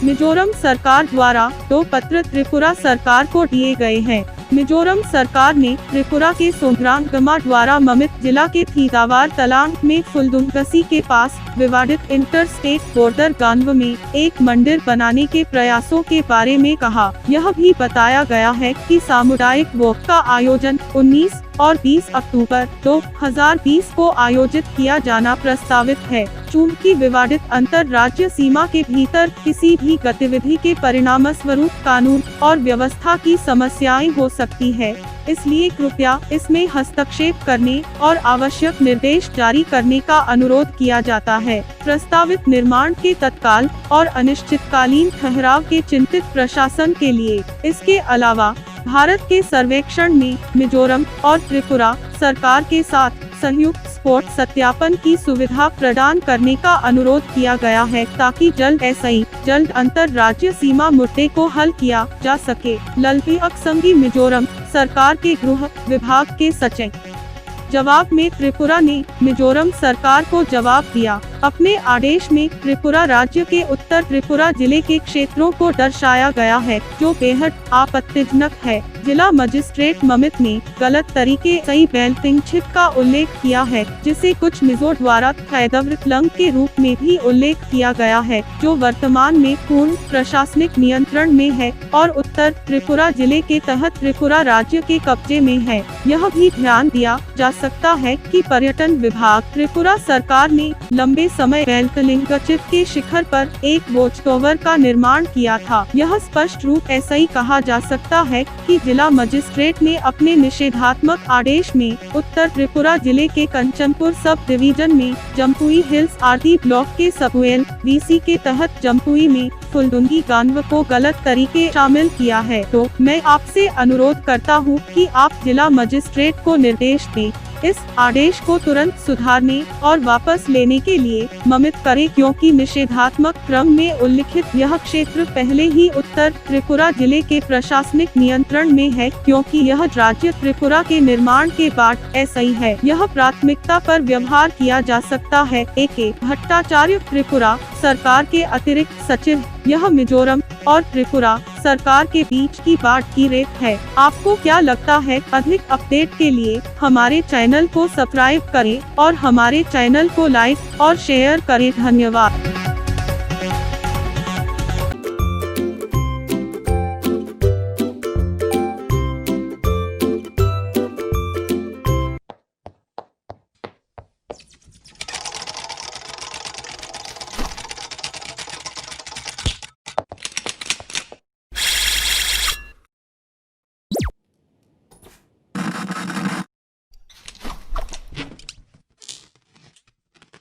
मिजोरम सरकार द्वारा 2 पत्र त्रिपुरा सरकार को दिए गए हैं। मिजोरम सरकार ने त्रिपुरा के सोंग्रांगमा द्वारा ममित जिला के थीदावार तलांग में फुलदुंगसी के पास विवादित इंटर स्टेट बॉर्डर गांव में एक मंदिर बनाने के प्रयासों के बारे में कहा। यह भी बताया गया है कि सामुदायिक वोट का आयोजन 19 और 20 अक्टूबर 2020 को आयोजित किया जाना प्रस्तावित है। चूंकि विवादित अंतर राज्य सीमा के भीतर किसी भी गतिविधि के परिणामस्वरूप कानून और व्यवस्था की समस्याएं हो सकती है, इसलिए कृपया इसमें हस्तक्षेप करने और आवश्यक निर्देश जारी करने का अनुरोध किया जाता है। प्रस्तावित निर्माण के तत्काल और अनिश्चितकालीन ठहराव के चिंतित प्रशासन के लिए। इसके अलावा भारत के सर्वेक्षण में मिजोरम और त्रिपुरा सरकार के साथ संयुक्त स्पॉट सत्यापन की सुविधा प्रदान करने का अनुरोध किया गया है, ताकि जल्द अंतर राज्य सीमा मुद्दे को हल किया जा सके। लल्पी अक्संगी मिजोरम सरकार के गृह विभाग के सचिव। जवाब में त्रिपुरा ने मिजोरम सरकार को जवाब दिया। अपने आदेश में त्रिपुरा राज्य के उत्तर त्रिपुरा जिले के क्षेत्रों को दर्शाया गया है, जो बेहद आपत्तिजनक है। जिला मजिस्ट्रेट ममित ने गलत तरीके से बेल्टिंगछिप का उल्लेख किया है, जिसे कुछ मिजो द्वारा थैदवृतलंग के रूप में भी उल्लेख किया गया है, जो वर्तमान में पूर्ण प्रशासनिक नियंत्रण में है और उत्तर त्रिपुरा जिले के तहत त्रिपुरा राज्य के कब्जे में है। यह भी ध्यान दिया जा सकता है कि पर्यटन विभाग त्रिपुरा सरकार ने लंबे समय बेल्टिंगछिप के शिखर पर एक वॉच टावर का निर्माण किया था। यह स्पष्ट रूप ऐसा ही कहा जा सकता है कि जिला मजिस्ट्रेट ने अपने निषेधात्मक आदेश में उत्तर त्रिपुरा जिले के कंचनपुर सब डिवीजन में जम्पुई हिल्स आरती ब्लॉक के सबवेल वीसी के तहत जम्पुई में फुलदुंगी गांव को गलत तरीके शामिल किया है। तो मैं आपसे अनुरोध करता हूं कि आप जिला मजिस्ट्रेट को निर्देश दें इस आदेश को तुरंत सुधारने और वापस लेने के लिए ममित करें, क्योंकि निषेधात्मक क्रम में उल्लिखित यह क्षेत्र पहले ही उत्तर त्रिपुरा जिले के प्रशासनिक नियंत्रण में है, क्योंकि यह राज्य त्रिपुरा के निर्माण के बाद ऐसा ही है। यह प्राथमिकता पर व्यवहार किया जा सकता है। A.K. भट्टाचार्य, त्रिपुरा सरकार के अतिरिक्त सचिव। यह मिजोरम और त्रिपुरा सरकार के बीच की बात की रेत है। आपको क्या लगता है? अधिक अपडेट के लिए हमारे चैनल को सब्सक्राइब करें और हमारे चैनल को लाइक और शेयर करें। धन्यवाद।